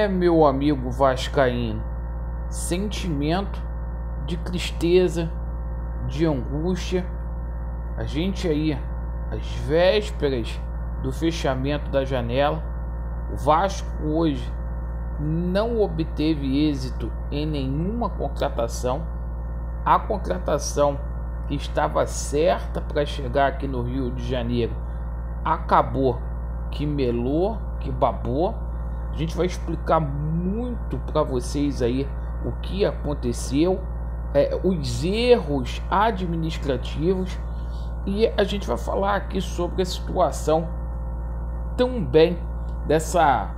Meu amigo vascaíno, sentimento de tristeza, de angústia. A gente aí, às vésperas do fechamento da janela, o Vasco hoje não obteve êxito em nenhuma contratação. A contratação que estava certa para chegar aqui no Rio de Janeiro acabou que melou, que babou. A gente vai explicar muito para vocês aí o que aconteceu, os erros administrativos, e a gente vai falar aqui sobre a situação também dessa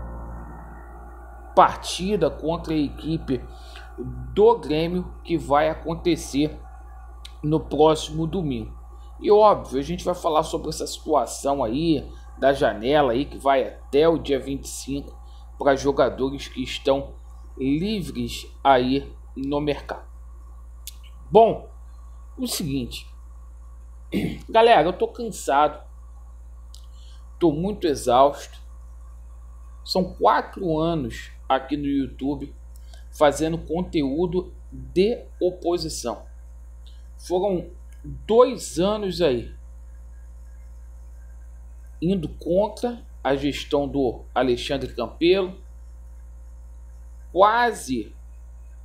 partida contra a equipe do Grêmio que vai acontecer no próximo domingo. E óbvio, a gente vai falar sobre essa situação aí da janela aí que vai até o dia 25 para jogadores que estão livres aí no mercado. Bom, o seguinte, galera, eu tô cansado, tô muito exausto. São 4 anos aqui no YouTube fazendo conteúdo de oposição. Foram 2 anos aí indo contra a gestão do Alexandre Campelo, quase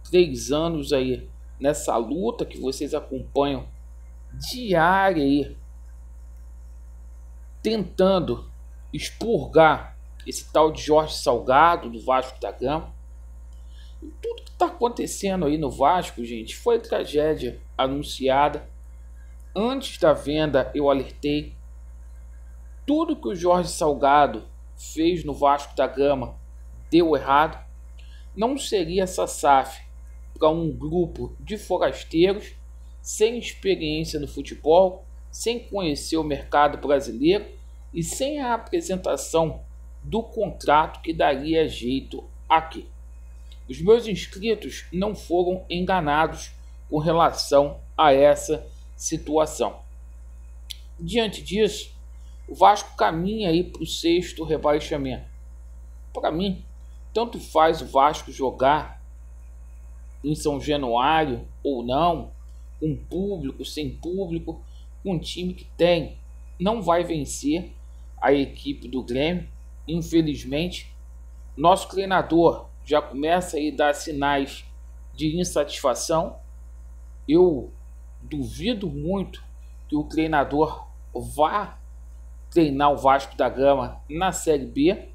3 anos aí nessa luta que vocês acompanham diária aí, tentando expurgar esse tal de Jorge Salgado do Vasco da Gama. E tudo que está acontecendo aí no Vasco, gente, foi tragédia anunciada. Antes da venda eu alertei. Tudo que o Jorge Salgado fez no Vasco da Gama deu errado. Não seria essa SAF para um grupo de forasteiros sem experiência no futebol, sem conhecer o mercado brasileiro e sem a apresentação do contrato que daria jeito aqui. Os meus inscritos não foram enganados com relação a essa situação. Diante disso, o Vasco caminha aí para o 6º rebaixamento. Para mim, tanto faz o Vasco jogar em São Januário ou não, com público, sem público, com um time que tem, não vai vencer a equipe do Grêmio. Infelizmente, nosso treinador já começa a dar sinais de insatisfação. Eu duvido muito que o treinador vá treinar o Vasco da Gama na Série B.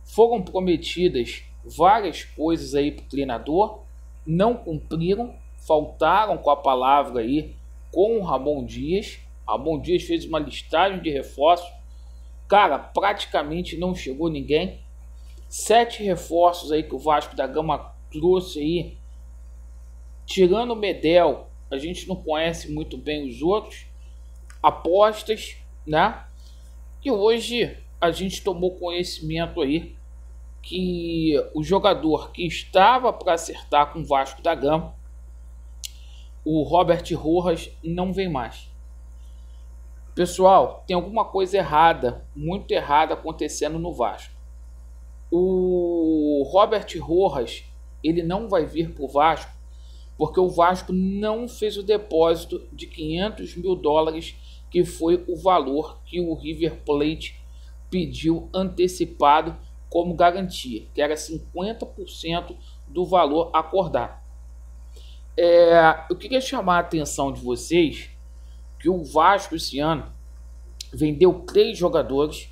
Foram prometidas várias coisas aí para o treinador, não cumpriram, faltaram com a palavra aí com o Ramon Dias. Ramon Dias fez uma listagem de reforços, cara, praticamente não chegou ninguém. 7 reforços aí que o Vasco da Gama trouxe aí, tirando o Medel, a gente não conhece muito bem os outros. Apostas, né? E hoje a gente tomou conhecimento aí que o jogador que estava para acertar com o Vasco da Gama, o Robert Rojas, não vem mais. Pessoal, tem alguma coisa errada, muito errada acontecendo no Vasco. O Robert Rojas, ele não vai vir para o Vasco porque o Vasco não fez o depósito de 500 mil dólares, que foi o valor que o River Plate pediu antecipado como garantia, que era 50% do valor acordado. Eu queria chamar a atenção de vocês que o Vasco esse ano vendeu 3 jogadores,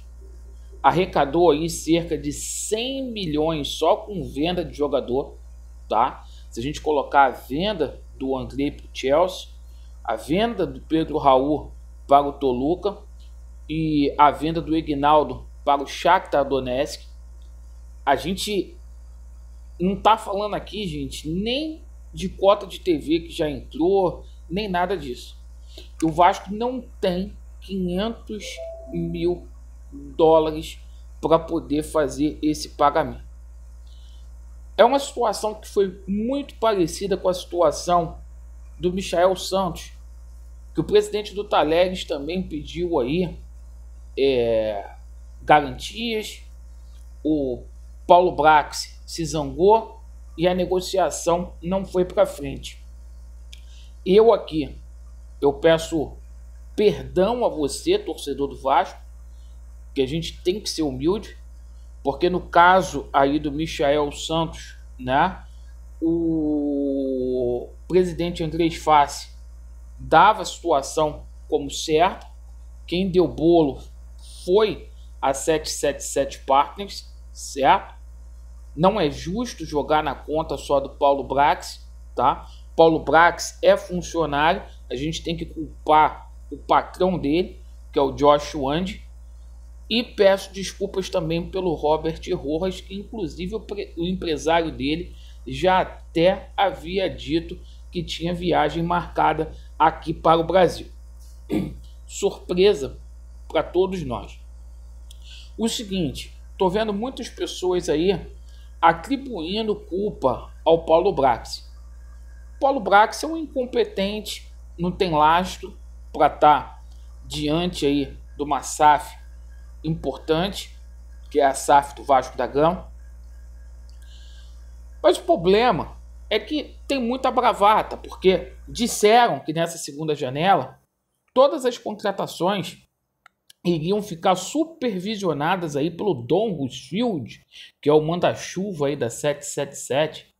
arrecadou aí cerca de 100 milhões só com venda de jogador, tá? Se a gente colocar a venda do Andrei para o Chelsea, a venda do Pedro Raul para o Toluca e a venda do Ignaldo para o Shakhtar Donetsk, a gente não tá falando aqui, gente, nem de cota de TV que já entrou, nem nada disso. O Vasco não tem 500 mil dólares para poder fazer esse pagamento. É uma situação que foi muito parecida com a situação do Michael Santos, que o presidente do Talleres também pediu aí garantias. O Paulo Brax se zangou e a negociação não foi para frente. Eu peço perdão a você, torcedor do Vasco, que a gente tem que ser humilde, porque no caso aí do Michael Santos, né, o presidente Andrés Fassi dava a situação como certa. Quem deu bolo foi a 777 Partners, certo? Não é justo jogar na conta só do Paulo Brax, tá? Paulo Brax é funcionário, a gente tem que culpar o patrão dele, que é o Josh Wand. E peço desculpas também pelo Robert Rojas, que inclusive o empresário dele já até havia dito que tinha viagem marcada aqui para o Brasil. Surpresa para todos nós. O seguinte, estou vendo muitas pessoas aí atribuindo culpa ao Paulo Brax. Paulo Brax é um incompetente, não tem lastro para estar diante aí de uma SAF importante, que é a SAF do Vasco da Gama. Mas o problema é que tem muita bravata, porque disseram que nessa segunda janela todas as contratações iriam ficar supervisionadas aí pelo Don Rusfield, que é o manda-chuva aí da 777.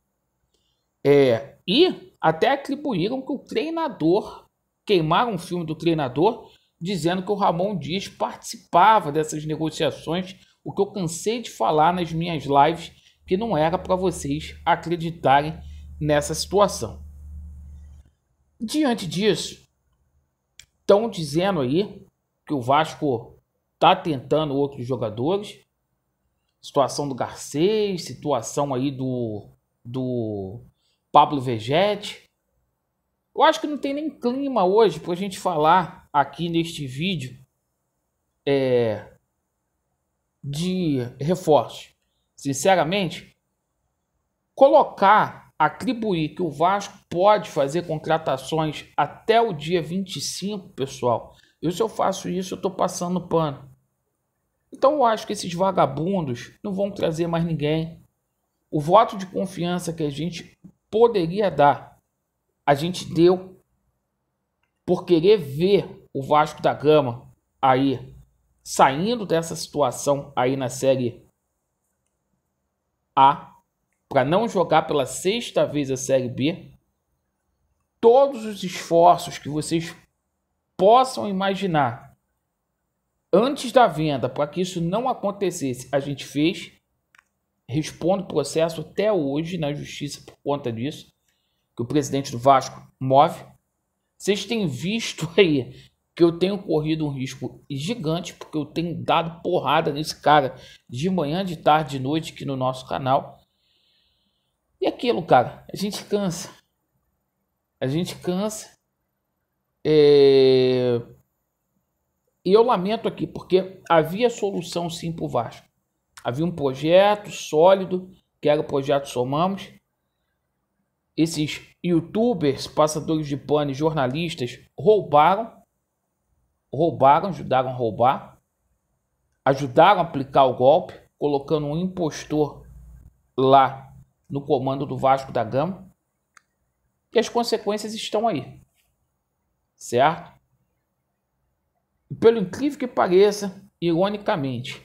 E até atribuíram que o treinador, queimaram um filme do treinador, dizendo que o Ramon Dias participava dessas negociações, o que eu cansei de falar nas minhas lives, que não era para vocês acreditarem nessa situação. Diante disso, estão dizendo aí que o Vasco está tentando outros jogadores, situação do Garcês, situação aí do Pablo Vegetti. Eu acho que não tem nem clima hoje para a gente falar aqui neste vídeo de reforços. Sinceramente, atribuir que o Vasco pode fazer contratações até o dia 25, pessoal, se eu faço isso, eu estou passando pano. Então eu acho que esses vagabundos não vão trazer mais ninguém. O voto de confiança que a gente poderia dar, a gente deu por querer ver o Vasco da Gama aí saindo dessa situação aí na Série A, para não jogar pela sexta vez a Série B. Todos os esforços que vocês possam imaginar antes da venda para que isso não acontecesse, a gente fez. Respondo processo até hoje na justiça por conta disso, que o presidente do Vasco move. Vocês têm visto aí que eu tenho corrido um risco gigante, porque eu tenho dado porrada nesse cara de manhã, de tarde, de noite aqui no nosso canal. E aquilo, cara, a gente cansa. E eu lamento aqui, porque havia solução sim para o Vasco. Havia um projeto sólido, que era o projeto Somamos. Esses youtubers, passadores de pano e jornalistas roubaram, ajudaram a roubar, ajudaram a aplicar o golpe, colocando um impostor lá no comando do Vasco da Gama. E as consequências estão aí, certo? E pelo incrível que pareça, ironicamente,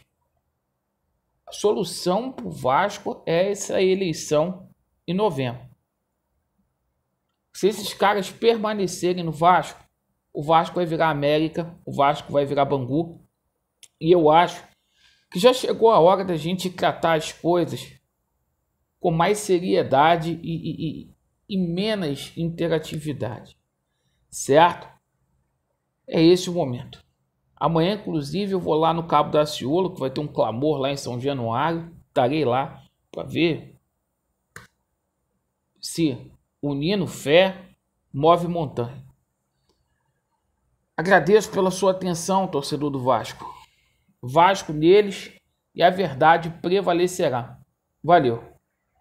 a solução para o Vasco é essa eleição em novembro. Se esses caras permanecerem no Vasco, o Vasco vai virar América, o Vasco vai virar Bangu. E eu acho que já chegou a hora da gente tratar as coisas com mais seriedade e menos interatividade. Certo? É esse o momento. Amanhã, inclusive, eu vou lá no Cabo da Ciolo, que vai ter um clamor lá em São Januário. Estarei lá para ver se unindo fé move montanha. Agradeço pela sua atenção, torcedor do Vasco. Vasco neles e a verdade prevalecerá. Valeu.